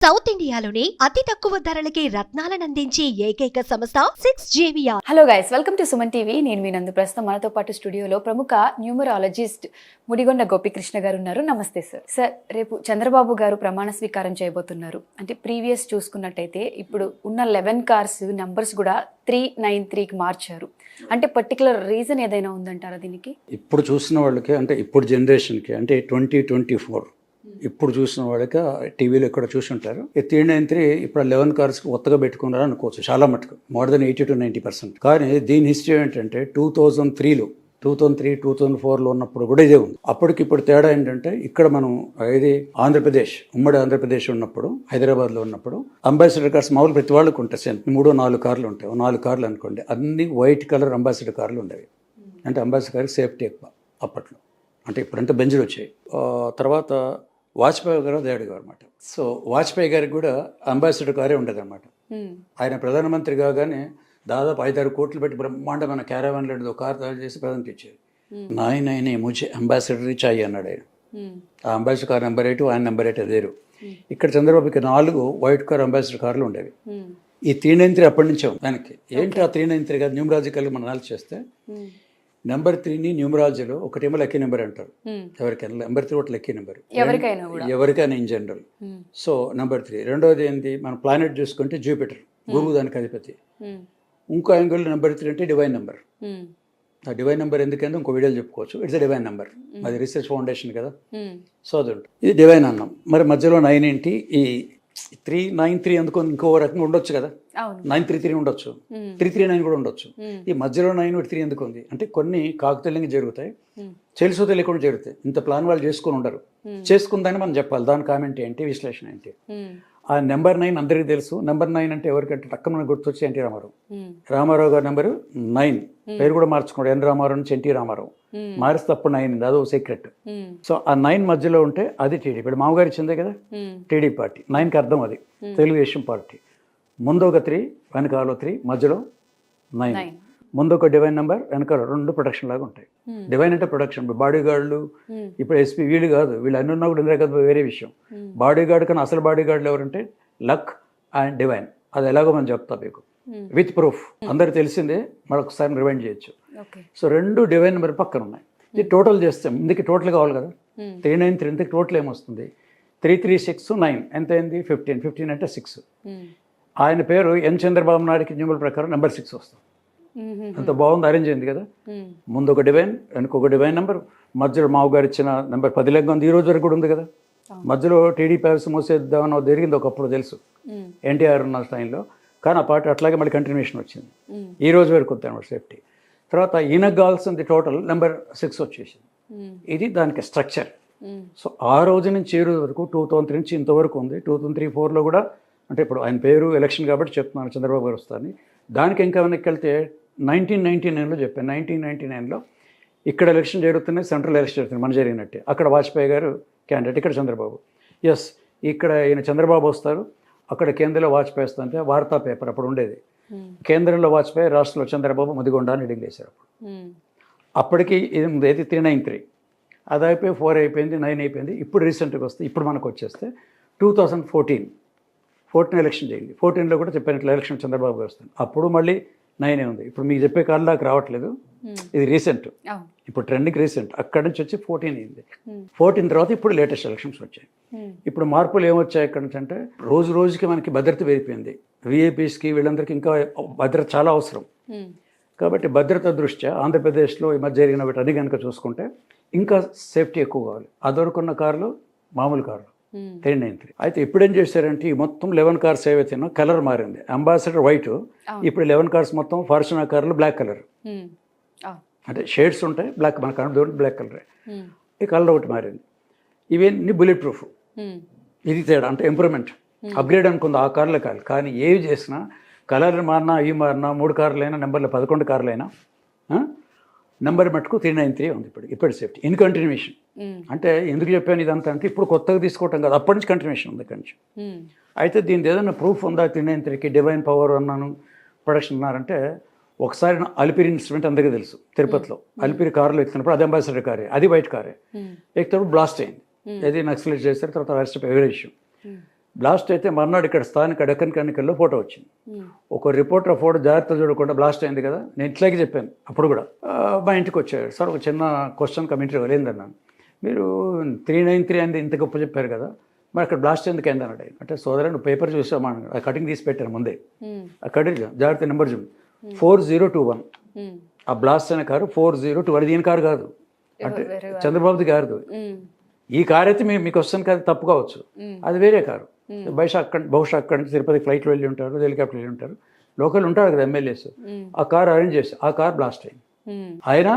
South ఇండియాలోని అతి తక్కువ ధరలకి రత్నాలను అందించే ఏకైక సంస్థ 6JVR. Hello guys, welcome to Suman TV. నేను మీ నందు. ప్రస్తుతం మనతో పాటు స్టూడియోలో ప్రముఖ న్యూమరాలజిస్ట్ ముడిగొండ గోపికృష్ణ గారు ఉన్నారు. నమస్తే సార్. సార్, రేపు చంద్రబాబు గారు ప్రమాణ స్వీకారం చేయబోతున్నారు. అంటే ప్రీవియస్ చూసుకున్నట్టయితే ఇప్పుడు ఉన్న 11 కార్స్ నంబర్స్ కూడా 393కి మార్చారు. అంటే పర్టికులర్ రీజన్ ఏదైనా ఉందంటారా దీనికి? ఇప్పుడు చూసిన వాళ్ళకి, అంటే ఇప్పుడు జనరేషన్కి, అంటే 2024 ఇప్పుడు చూసిన వాళ్ళకి టీవీలో ఎక్కడ చూసి ఉంటారు. 393 ఇప్పుడు 11 కార్స్ కొత్తగా పెట్టుకున్నారు అనుకోవచ్చు, చాలా మటుకు మోర్ దెన్ 80 to 90%. కానీ దీని హిస్టరీ ఏంటంటే 2003లో 2004లో ఉన్నప్పుడు కూడా ఇదే ఉంది. అప్పటికి ఇప్పుడు తేడా ఏంటంటే, ఇక్కడ మనం ఇది ఆంధ్రప్రదేశ్, ఉమ్మడి ఆంధ్రప్రదేశ్ ఉన్నప్పుడు, హైదరాబాద్లో ఉన్నప్పుడు అంబాసిడర్ కార్స్ మామూలు ప్రతి వాళ్ళకు ఉంటాయి. 3-4 కార్లు ఉంటాయి. 4 కార్లు అనుకోండి, అన్ని వైట్ కలర్ అంబాసిడర్ కార్లు ఉండేవి. అంటే అంబాసిడర్ కార్కి సేఫ్టీ ఎక్కువ అప్పట్లో. అంటే ఇప్పుడంటే బెంజులు వచ్చాయి. తర్వాత వాజ్పేయి గారు అడిగారు అనమాట. సో వాజ్పేయి గారికి కూడా అంబాసిడర్ కారే ఉండేది అనమాట. ఆయన ప్రధానమంత్రి కాగానే దాదాపు 5-6 కోట్లు పెట్టి బ్రహ్మాండమైన క్యారవాన్ లాంటిది ఒక కార్ తయారు చేసి ప్రజెంట్ ఇచ్చారు. నాయన ముచ్చే అంబాసిడర్ చాయి అన్నాడు ఆయన. ఆ అంబాసిడర్ కార్ నెంబర్ 8, ఆయన నెంబర్ 8 అదేరు. ఇక్కడ చంద్రబాబుకి 4 వైట్ కార్ అంబాసిడర్ కార్లు ఉండేవి. ఈ 393 అప్పటి నుంచే ఉంది దానికి. ఏంటి ఆ 393 కాదు, న్యూమరాలజికల్గా మనం అనాలిసిస్ చేస్తే నెంబర్ 3ని న్యూమరాలజీలో ఒకటేమో లక్కీ నెంబర్ అంటారు. ఎవరికైనా నెంబర్ 3 ఒకటి లక్కీ నెంబర్, ఎవరికైనా ఇన్ జనరల్. So number 3. రెండోది ఏంటి, మన ప్లానెట్ చూసుకుంటే జూపిటర్, భూమి దానికి అధిపతి. ఇంకో యాంగిల్ నెంబర్ 3 అంటే డివైన్ నెంబర్. ఆ డివైన్ నెంబర్ ఎందుకంటే ఇంకో వీడియోలు చెప్పుకోవచ్చు. ఇట్స్ ఎ డివైన్ నెంబర్, అది రీసెర్చ్ ఫౌండేషన్ కదా. సో అది ఉంటుంది. ఇది డివైన్ అన్నాం. మరి మధ్యలో 9 ఏంటి, ఈ 393 ఎందుకు ఇంకో రకంగా ఉండొచ్చు కదా. 933 ఉండొచ్చు, 339 కూడా ఉండొచ్చు. ఈ మధ్యలో 9 ఎందుకు ఉంది అంటే, కొన్ని కాకతీయంగా జరుగుతాయి, తెలుసో తెలియకుండా జరుగుతాయి. ఇంత ప్లాన్ వాళ్ళు చేసుకుని ఉండరు. చేసుకుందని మనం చెప్పాలి. దాని కామెంట్ ఏంటి, విశ్లేషణ ఏంటి. ఆ నెంబర్ 9 అందరికీ తెలుసు. నెంబర్ 9 అంటే ఎవరికంటే టక్క మనకు గుర్తొచ్చి ఎన్టీ రామారావు. రామారావు గారి నెంబరు 9, పేరు కూడా మార్చుకున్నాడు. ఎన్ రామారావు నుంచి ఎన్టీ రామారావు మారిస్తే అప్పుడు 9 ఉంది, అదో సీక్రెట్. సో ఆ 9 మధ్యలో ఉంటే అది టీడీపీ. ఇప్పుడు మామగారు ఇచ్చిందే కదా టీడీపీ పార్టీ. 9కి అర్థం అది తెలుగుదేశం పార్టీ. ముందు ఒక 3, వెనకాల 3, మధ్యలో 9. ముందు ఒక డివైన్ నెంబర్, వెనకాల 2 ప్రొటెక్షన్ లాగా ఉంటాయి. డివైన్ అంటే ప్రొటెక్షన్. బాడీ గార్డులు, ఇప్పుడు ఎస్పీ వీళ్ళు కాదు, వీళ్ళు అన్ని ఉన్నా కూడా ఇందిరా కదా వేరే విషయం. బాడీ గార్డ్ కన్నా అసలు బాడీ గార్డులు ఎవరంటే లక్ అండ్ డివైన్. అది ఎలాగో మనం చెప్తా మీకు విత్ ప్రూఫ్. అందరికి తెలిసిందే, మరొకసారి రివైండ్ చేయొచ్చు. సో 2 డివైన్ నెంబర్ పక్కన ఉన్నాయి. ఇది టోటల్ చేస్తాం. ఇందుకు టోటల్ కావాలి కదా. 393 ఇందుకు టోటల్ ఏమొస్తుంది, 336 9 ఎంత అయింది, 15. 15 అంటే 6. ఆయన పేరు ఎన్ చంద్రబాబు నాయుడుకి న్యూమరల్ ప్రకారం నెంబర్ 6 వస్తుంది. అంత బాగుంది, అరేంజ్ అయింది కదా. ముందు ఒక డివైన్, వెనకొక డివైన్ నెంబర్, మధ్యలో మామగారు ఇచ్చిన నెంబర్ 10 లెక్క ఉంది. ఈ రోజు వరకు కూడా ఉంది కదా. మధ్యలో టీడీపీ హౌస్ మూసేద్దామని జరిగింది ఒకప్పుడు, తెలుసు ఎన్టీఆర్ ఉన్న టైంలో. కానీ ఆ పార్టీ అట్లాగే మళ్ళీ కంటిన్యూషన్ వచ్చింది. ఈ రోజు వరకు వద్దాం అనమాట సేఫ్టీ. తర్వాత ఈయనకు కావాల్సింది టోటల్ నెంబర్ 6 వచ్చేసింది. ఇది దానికి స్ట్రక్చర్. సో ఆ రోజు నుంచి ఈ రోజు వరకు 2003 నుంచి ఇంతవరకు ఉంది. 2003-4లో కూడా, అంటే ఇప్పుడు ఆయన పేరు ఎలక్షన్ కాబట్టి చెప్తున్నాను చంద్రబాబు గారు వస్తారని. దానికి ఇంకా వెనక్కి వెళ్తే 1999లో చెప్పాను. 1999లో ఇక్కడ ఎలక్షన్ జరుగుతున్నాయి, సెంట్రల్ ఎలక్షన్ జరుగుతుంది, మన జరిగినట్టే. అక్కడ వాజ్పేయి గారు క్యాండిడేట్, ఇక్కడ చంద్రబాబు. ఎస్, ఇక్కడ ఈయన చంద్రబాబు వస్తారు, అక్కడ కేంద్రంలో వాజ్పేయి వస్తుంటే వార్తా పేపర్ అప్పుడు ఉండేది. కేంద్రంలో వాజ్పేయి, రాష్ట్రంలో చంద్రబాబు, ముదిగొండ అని హెడింగ్ వేశారు. అప్పటికి ఇది 393 అది అయిపోయి 4 అయిపోయింది, 9 అయిపోయింది. ఇప్పుడు రీసెంట్గా వస్తే, ఇప్పుడు మనకు వచ్చేస్తే 2014 ఎలక్షన్ జరిగింది. 14లో కూడా చెప్పినట్లు ఎలక్షన్ చంద్రబాబు గారు వస్తుంది. అప్పుడు మళ్ళీ 9 ఉంది. ఇప్పుడు మీకు చెప్పే కాలం దాకా రావట్లేదు. ఇది రీసెంట్, ఇప్పుడు ట్రెండింగ్ రీసెంట్. అక్కడి నుంచి వచ్చి 14 అయింది. 14 తర్వాత ఇప్పుడు లేటెస్ట్ ఎలక్షన్స్ వచ్చాయి. ఇప్పుడు మార్పులు ఏమొచ్చాయి ఇక్కడ నుంచి అంటే, రోజు రోజుకి మనకి భద్రత పెరిగిపోయింది. విఐపీస్కి వీళ్ళందరికీ ఇంకా భద్రత చాలా అవసరం. కాబట్టి భద్రత దృష్ట్యా ఆంధ్రప్రదేశ్లో ఈ మధ్య జరిగిన వీటన్ని కనుక చూసుకుంటే ఇంకా సేఫ్టీ ఎక్కువ కావాలి. అదొరకున్న కార్లు మామూలు కార్లు 393. అయితే ఇప్పుడేం చేశారంటే, ఈ మొత్తం 11 కార్స్ ఏవైతేనో కలర్ మారింది. అంబాసిడర్ వైట్, ఇప్పుడు 11 కార్స్ మొత్తం ఫార్చునర్ కార్లు బ్లాక్ కలర్. అంటే షేడ్స్ ఉంటాయి, బ్లాక్ మన కనబడి బ్లాక్ కలరే. ఈ కలర్ ఒకటి మారింది. ఇవన్నీ బుల్లెట్ ప్రూఫ్. ఇది తేడా, అంటే ఇంప్రూవ్మెంట్, అప్గ్రేడ్ అనుకుంది ఆ కార్లే కాదు. కానీ ఏవి చేసినా, కలర్ మారినా, అవి మారినా, 3 కార్లైనా, నెంబర్లు 11 కార్లైనా, నెంబర్ మటుకు 393 ఉంది. ఇప్పుడు సేఫ్టీ ఇన్ కంటిన్యూషన్. అంటే ఎందుకు చెప్పాను ఇదంతా అంటే, ఇప్పుడు కొత్తగా తీసుకోవటం కాదు, అప్పటి నుంచి కంటిన్యూషన్ ఉంది ఇక్కడి నుంచి. అయితే దీని ఏదైనా ప్రూఫ్ ఉందా 393కి, డివైన్ పవర్ అన్నాను, ప్రొడక్షన్ అన్నారంటే, ఒకసారి అలిపిరి ఇన్సిడెంట్ అందరికీ తెలుసు. తిరుపతిలో అలిపిరి కారులో ఎక్కుతున్నప్పుడు, అది అంబాసిడర్ కారే, అది వైట్ కారే, ఎక్కుతున్నప్పుడు బ్లాస్ట్ అయింది. ఏది నక్సలైట్ చేస్తారు, తర్వాత అరెస్ట్ వేరే ఇష్యూ. బ్లాస్ట్ అయితే మర్నాడు ఇక్కడ స్థానిక డెక్కన్ క్రానికల్లో ఫోటో వచ్చింది. ఒక రిపోర్టర్ ఫోటో జాగ్రత్త చూడకుండా బ్లాస్ట్ అయింది కదా, నేను ఇట్లాగే చెప్పాను అప్పుడు కూడా. మా ఇంటికి వచ్చాడు సార్, ఒక చిన్న క్వశ్చన్ కమెంటరీ ఏందన్నాను, మీరు 393 అనేది ఇంత గొప్ప చెప్పారు కదా, మరి అక్కడ బ్లాస్ట్ ఎందుకు అయింది అన్నాడు ఆయన. అంటే సోదరా నువ్వు పేపర్ చూసామా, ఆ కటింగ్ తీసి పెట్టాను ముందే, ఆ కటింగ్ జాగ్రత్త నెంబర్ చూడు 4021, ఆ బ్లాస్ట్ అయిన కారు 4021, దీని కారు కాదు, అంటే చంద్రబాబుది కాదు. ఈ కారు అయితే మీకు వస్తాను కాదు, తప్పు కావచ్చు, అది వేరే కారు. బహుశా అక్కడ నుంచి తిరుపతి ఫ్లైట్లో వెళ్ళి ఉంటారు, హెలికాప్టర్ వెళ్ళి ఉంటారు, లోకల్ ఉంటారు కదా ఎమ్మెల్యేస్, ఆ కారు అరేంజ్ చేసి ఆ కారు బ్లాస్ట్ అయింది. ఆయన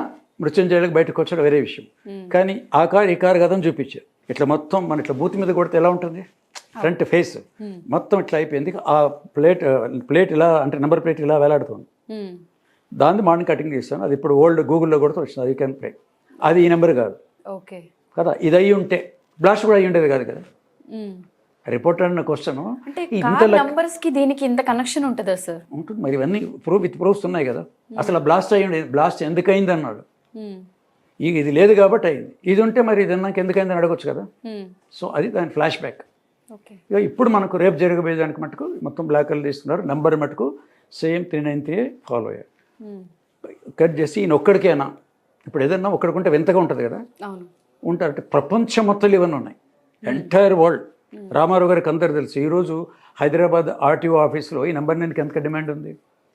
మృత్యుంజయులకు బయటకు వచ్చాడు వేరే విషయం, కానీ ఆ కారు ఈ కారు కదని చూపించారు. ఇట్లా మొత్తం మన ఇట్లా బూత్ మీద కొడితే ఎలా ఉంటుంది, ఫ్రంట్ ఫేస్ మొత్తం ఇట్లా అయిపోయింది. ఆ ప్లేట్ ఇలా అంటే నెంబర్ ప్లేట్ ఇలా వేలాడుతుంది. దాన్ని మార్నింగ్ కటింగ్ చేస్తాను, అది ఇప్పుడు ఓల్డ్ గూగుల్లో కూడా వచ్చింది, అది కెన్ ప్లే, అది ఈ నెంబర్ కాదు కదా. ఇది అయ్యి ఉంటే బ్లాస్ట్ కూడా అయ్యి ఉండేది కాదు కదా. రిపోర్టర్ అన్న క్వశ్చన్ దీనికి ఇంత కనెక్షన్ ఉంటుందా సార్? ఉంటుంది మరి, ఇవన్నీ విత్ ప్రూఫ్స్ ఉన్నాయి కదా. అసలు ఆ బ్లాస్ట్ అయ్యి ఉండేది, బ్లాస్ట్ ఎందుకు అయింది అన్నాడు, ఇది లేదు కాబట్టి అయింది, ఇది ఉంటే మరి ఇది నాకు ఎందుకైందని అడగొచ్చు కదా. సో అది దాని ఫ్లాష్ బ్యాక్. ఇక ఇప్పుడు మనకు రేపు జరగబోయేదానికి మటుకు మొత్తం బ్లాక్ కలర్ తీసుకున్నారు, నెంబర్ మటుకు సేమ్ 393 ఫాలో అయ్యారు. కట్ చేసి ఈయన ఒక్కడికేనా, ఇప్పుడు ఏదన్నా ఒక్కడికుంటే వింతగా ఉంటుంది కదా, ఉంటారంటే ప్రపంచం మొత్తం ఇవన్నీ ఉన్నాయి, ఎంటైర్ వరల్డ్. రామారావు గారికి అందరు తెలుసు, ఈరోజు హైదరాబాద్ ఆర్టీఓ ఆఫీస్లో ఈ నెంబర్ 9కి ఎంత డిమాండ్ ఉంది.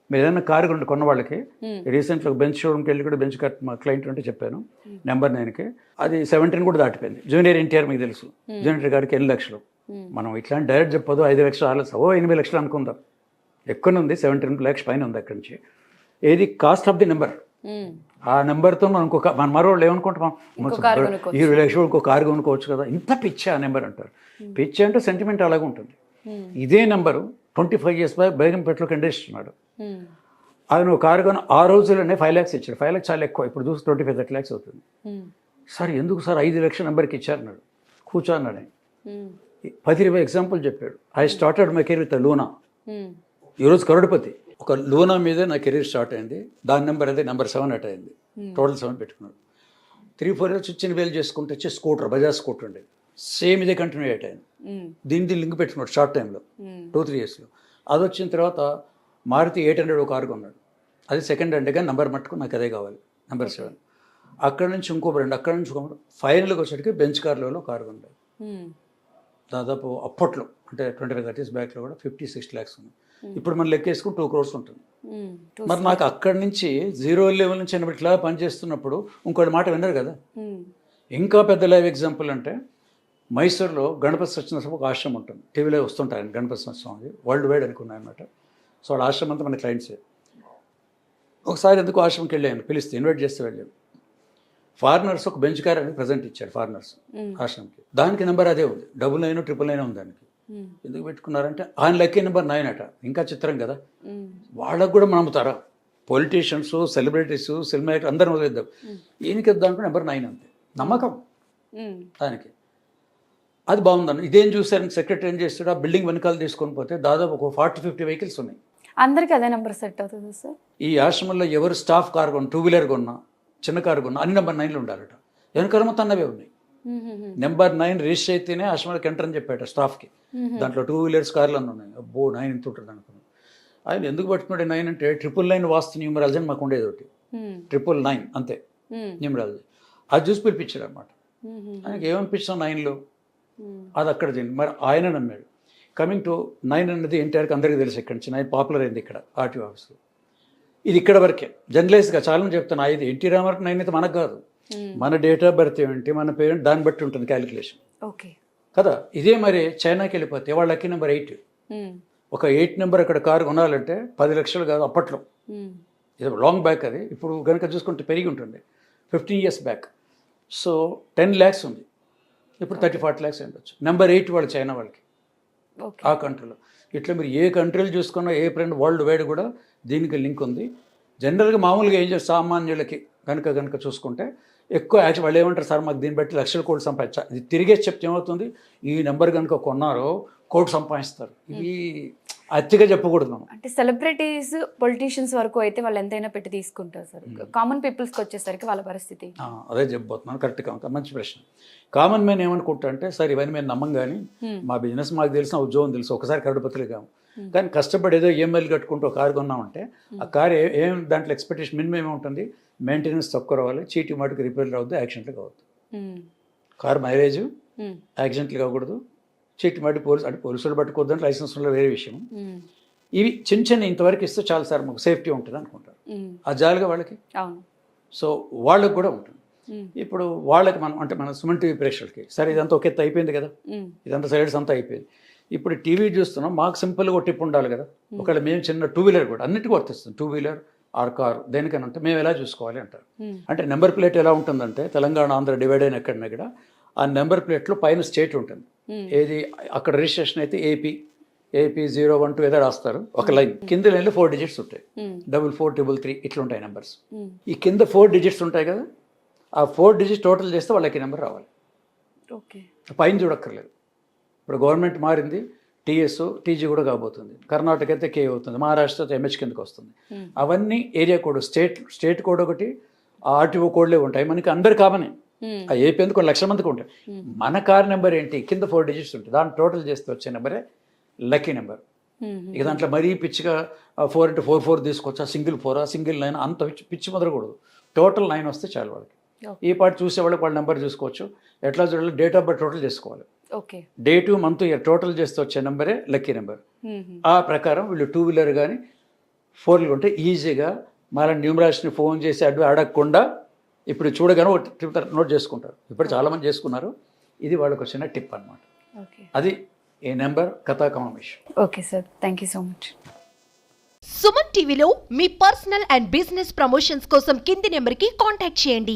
మీరు ఏదైనా కారు కొన్న వాళ్ళకి రీసెంట్గా బెంచ్ షోరూమ్కి వెళ్ళి కూడా బెంచ్ కార్ మా క్లయింట్ ఉంటే చెప్పాను, నెంబర్ 9కి అది 17 కూడా దాటిపోయింది. జూనియర్ ఎన్టీఆర్ మీకు తెలుసు, జూనియర్ గారికి 8 లక్షలు. మనం ఇట్లాంటి డైరెక్ట్ చెప్పదు 5 లక్షలు 6 లక్షలు 8 లక్షలు అనుకుందాం, ఎక్కువ ఉంది, 17 lakhs పైన ఉంది అక్కడి నుంచి. ఏది కాస్ట్ ఆఫ్ ది నెంబర్, ఆ నెంబర్తో మనం ఇంకొక మన మరో వాళ్ళు ఏమనుకుంటాం, 20 లక్షలు ఇంకో కారు కొనుక్కోవచ్చు కదా, ఇంత పిచ్చి ఆ నెంబర్ అంటారు. పిచ్చి అంటే సెంటిమెంట్ అలాగే ఉంటుంది. ఇదే నెంబరు 25 years బేగంపేటలో కండేస్తున్నాడు. ఆయన ఒక కారు కొని ఆ రోజుల్లోనే 5 lakhs ఇచ్చాడు. 5 lakhs చాలా ఎక్కువ, ఇప్పుడు చూసి 25-30 lakhs అవుతుంది. సార్ ఎందుకు సార్ 5 లక్షల నెంబర్కి ఇచ్చారన్నాడు. కూర్చో అన్నాడు ఆయన, 10-20 ఎగ్జాంపుల్ చెప్పాడు. I started my career with Luna, ఈరోజు కరోడ్పతి. ఒక లూనా మీదే నా కెరీర్ స్టార్ట్ అయింది, దాని నెంబర్ అదే నెంబర్ 7 అట్ అయింది, టోటల్ 7 పెట్టుకున్నాడు. 3-4 years చిన్న వేలు చేసుకుంటే వచ్చి స్కూటర్, బజాజ్ స్కూటర్ ఉండేది, సేమ్ ఇదే కంటిన్యూ అయ్యాయి. దీనికి లింక్ పెట్టుకున్నాడు షార్ట్ టైంలో 2-3 yearsలో. అది వచ్చిన తర్వాత మారుతి 800 ఒక కారు కొన్నాడు, అది సెకండ్ హ్యాండ్గా నెంబర్ మట్టుకు నాకు అదే కావాలి, నెంబర్ 7. అక్కడ నుంచి ఇంకో బ్రాండ్, అక్కడ నుంచి ఫైనల్గా వచ్చేటికి బెంచ్ కార్లో కారు కొన్నాడు. దాదాపు అప్పట్లో అంటే 25 years బ్యాక్లో కూడా 50-60 lakhs ఉంది. ఇప్పుడు మనం లెక్కేసుకుని 2 crores ఉంటుంది. మరి నాకు అక్కడి నుంచి 0 level నుంచి ఇట్లా పనిచేస్తున్నప్పుడు ఇంకోటి మాట విన్నారు కదా. ఇంకా పెద్ద లైవ్ ఎగ్జాంపుల్ అంటే మైసూర్లో గణపతి సత్యనారాయణ ఒక ఆశ్రమం ఉంటుంది, టీవీలో వస్తుంటాయి ఆయన, గణపతి సత్యనారాయణ వరల్డ్ వైడ్ అనుకున్నాయి అనమాట. సో వాళ్ళ ఆశ్రమం అంతా మన క్లయింట్సే. ఒకసారి ఎందుకు ఆశ్రమంకి వెళ్ళాను, పిలిస్తే ఇన్వైట్ చేస్తే వెళ్ళాను. ఫారినర్స్ ఒక బెంచ్ కార్ అని ప్రజెంట్ ఇచ్చారు ఫారినర్స్ ఆశ్రమంకి, దానికి నెంబర్ అదే ఉంది, 99 999 ఉంది దానికి. ఎందుకు పెట్టుకున్నారంటే ఆయన లక్కీ నెంబర్ 9 అట. ఇంకా చిత్రం కదా, వాళ్ళకు కూడా నమ్ముతారా, పొలిటీషియన్స్, సెలబ్రిటీస్, సినిమా యాక్టర్ అందరం వదిలేద్దాం, ఈయనకి ఇద్దాం అంటే నెంబర్ 9 అంతే, నమ్మకం దానికి. అది బాగుందండి. ఇదేం చూసారని సెక్రటరీ ఏం చేస్తాడు, ఆ బిల్డింగ్ వెనకాల తీసుకొని పోతే దాదాపు ఒక 40-50 vehicles ఉన్నాయి. అందరికీ అదే నెంబర్ సెట్ అవుతుంది సార్. ఈ ఆశ్రమంలో ఎవరు స్టాఫ్ కార్ కొన్నా, 2-wheeler కొన్నా, చిన్న కారు కొన్నా అన్ని నెంబర్ 9 ఉండాలట. వెనకాల మొత్తం అన్నవే ఉన్నాయి. నెంబర్ 9 రిజిస్టర్ అయితేనే ఆశ్రమానికి ఎంటర్ అని చెప్పాట స్టాఫ్కి. దాంట్లో 2-wheelers కార్లు అన్నీ ఉన్నాయి. అబ్బో 9 ఇంత ఉంటుంది అనుకున్నాను. ఆయన ఎందుకు పట్టుకున్నాడు 9 అంటే 999 వాస్తు న్యూమరాలజీ అని మాకు ఉండేది ఒకటి, 999 అంతే న్యూమరాలజీ. అది చూసి పిలిపించాడు అనమాట. ఆయనకి ఏమనిపించాం 9లో, అది అక్కడ తింది. మరి ఆయన నమ్మాడు. కమింగ్ టు 9 అన్నది ఎన్టీఆర్కి అందరికీ తెలుసు, ఇక్కడి నుంచి 9 పాపులర్ అయింది ఇక్కడ ఆర్టీఓ ఆఫీస్లో. ఇది ఇక్కడ వరకే జర్నలిస్ట్గా చాలా చెప్తాను, ఇది ఎన్టీ రామారావు 9 అయితే మనకు కాదు, మన డేట్ ఆఫ్ బర్త్ ఏంటి, మన పేరెంట్, దాన్ని బట్టి ఉంటుంది క్యాలిక్యులేషన్ కదా. ఇదే మరి చైనాకి వెళ్ళిపోతే వాళ్ళ లక్కీ నెంబర్ 8. ఒక 8 నెంబర్ అక్కడ కారు కొనాలంటే 10 లక్షలు కాదు అప్పట్లో, ఇది లాంగ్ బ్యాక్. అది ఇప్పుడు కనుక చూసుకుంటే పెరిగి ఉంటుంది, 15 years బ్యాక్. సో 10 lakhs ఉంది, ఇప్పుడు 30-40 lakhs ఉండొచ్చు. నెంబర్ 8 వాళ్ళు చైనా వాళ్ళకి ఆ కంట్రీలో. ఇట్లా మీరు ఏ కంట్రీలు చూసుకున్నా, ఏ ఫ్రెండ్ వరల్డ్ వైడ్ కూడా దీనికి లింక్ ఉంది. జనరల్గా మామూలుగా ఏం చేస్తారు, సామాన్యులకి కనుక చూసుకుంటే ఎక్కువ యాక్చువల్ వాళ్ళు ఏమంటారు, సార్ మాకు దీన్ని బట్టి లక్షల కోట్లు సంపాదించా, ఇది తిరిగే చెప్తే ఏమవుతుంది, ఈ నెంబర్ కనుక కొన్నారో కోటి సంపాదిస్తారు. ఇవి అతిగా చెప్పకూడదు మనం. అంటే సెలబ్రిటీస్ పొలిటీషియన్స్ వరకు అయితే వాళ్ళు ఎంతైనా పెట్టి తీసుకుంటారు సార్. కామన్ పీపుల్స్కి వచ్చేసరికి వాళ్ళ పరిస్థితి. అదే చెప్పబోతున్నాను. కరెక్ట్గా మంచి ప్రశ్న. కామన్ మ్యాన్ ఏమనుకుంటా అంటే సార్ ఇవన్నీ మేము నమ్మం కానీ మా బిజినెస్ మాకు తెలిసిన ఉద్యోగం తెలుసు, ఒకసారి కరడుపతులు కాము, కానీ కష్టపడి ఏదో ఈఎంఐలు కట్టుకుంటూ ఒక కారు కొన్నామంటే ఆ కారు ఏం దాంట్లో ఎక్స్పెక్టేషన్ మినిమం ఏముంటుంది, మెయింటెనెన్స్ తక్కువ రావాలి, చీటి మాటికి రిపేర్లు అవ్వద్దు, యాక్సిడెంట్లు కావద్దు. కారు మైలేజ్ యాక్సిడెంట్లు కాకూడదు, చీటి మాటి పోలీసులు పట్టుకోవద్దు అంటే లైసెన్స్లో వేరే విషయం. ఇవి చిన్న చిన్న ఇంతవరకు ఇస్తే చాలు సార్ మాకు సేఫ్టీ ఉంటుంది అనుకుంటారు. ఆ జాలిగా వాళ్ళకి. సో వాళ్ళకి కూడా ఉంటుంది. ఇప్పుడు వాళ్ళకి మనం అంటే మన సుమన్ టీవీ ప్రేక్షకులకి సరే ఇదంతా ఒక ఎత్తు అయిపోయింది కదా, ఇదంతా సైడ్స్ అంతా అయిపోయింది. ఇప్పుడు టీవీ చూస్తున్నాం, మాకు సింపుల్గా ఒక టిప్ ఉండాలి కదా. ఒకవేళ మేము చిన్న 2 వీలర్ కూడా అన్నిటికీ వర్తిస్తుంది, 2 వీలర్ ఆర్ కారు దేనికని అంటే మేము ఎలా చూసుకోవాలి అంటారు. అంటే నెంబర్ ప్లేట్ ఎలా ఉంటుందంటే తెలంగాణ ఆంధ్ర డివైడ్ అయిన ఎక్కడన్నా కూడా ఆ నెంబర్ ప్లేట్లో పైన స్టేట్ ఉంటుంది. ఏది అక్కడ రిజిస్ట్రేషన్ అయితే ఏపీ 012 ఏదో రాస్తారు ఒక లైన్, కింద లైన్లో 4 డిజిట్స్ ఉంటాయి, 4433 ఇట్లా ఉంటాయి నెంబర్స్. ఈ కింద 4 డిజిట్స్ ఉంటాయి కదా, ఆ 4 డిజిట్స్ టోటల్ చేస్తే వాళ్ళకి నెంబర్ రావాలి. పైన చూడక్కర్లేదు. ఇప్పుడు గవర్నమెంట్ మారింది, టీఎస్ టీజీ కూడా కాబోతుంది, కర్ణాటక అయితే కే అవుతుంది, మహారాష్ట్ర అయితే ఎంహెచ్ కిందకి వస్తుంది. అవన్నీ ఏరియా కోడ్, స్టేట్ కోడ్ ఒకటి, ఆర్టీఓ కోడ్లే ఉంటాయి. మనకి అందరు కామనే. ఆ ఏపీ ఎందుకు 1 లక్షల మందికి ఉంటాయి. మన కార్ నెంబర్ ఏంటి, కింద 4 డిజిట్స్ ఉంటాయి, దాన్ని టోటల్ చేస్తే వచ్చే నెంబరే లక్కీ నెంబర్. ఇక దాంట్లో మరీ పిచ్చిగా 4x44 తీసుకొచ్చా, సింగిల్ 4 సింగిల్ 9 అంత పిచ్చి మొదలకూడదు. టోటల్ 9 వస్తే చాలు వాళ్ళకి. ఈ పాటు చూసేవాళ్ళకి వాళ్ళ నెంబర్ చూసుకోవచ్చు. ఎట్లా చూడాలి, డేట్ ఆఫ్ బర్త్ టోటల్ చేసుకోవాలి. డేటు మంత్ ఇయర్ టోటల్ చేస్తే వచ్చే నెంబరే లక్కీ నెంబర్. ఆ ప్రకారం వీళ్ళు 2 వీలర్ కానీ 4 వీలర్ ఉంటే ఈజీగా మళ్ళీ న్యూమరాలజీని ఫోన్ చేసి అడగకుండా ఇప్పుడు చూడగానే నోట్ చేసుకుంటారు. ఇప్పుడు చాలామంది చేసుకున్నారు. ఇది వాళ్ళకి వచ్చిన టిప్ అనమాట. అది ఏ నెంబర్ కథా Kamesh. Okay sir, thank you so much. Suman టీవీలో మీ పర్సనల్ అండ్ బిజినెస్ ప్రమోషన్స్ కోసం కింది నెంబర్కి కాంటాక్ట్ చేయండి.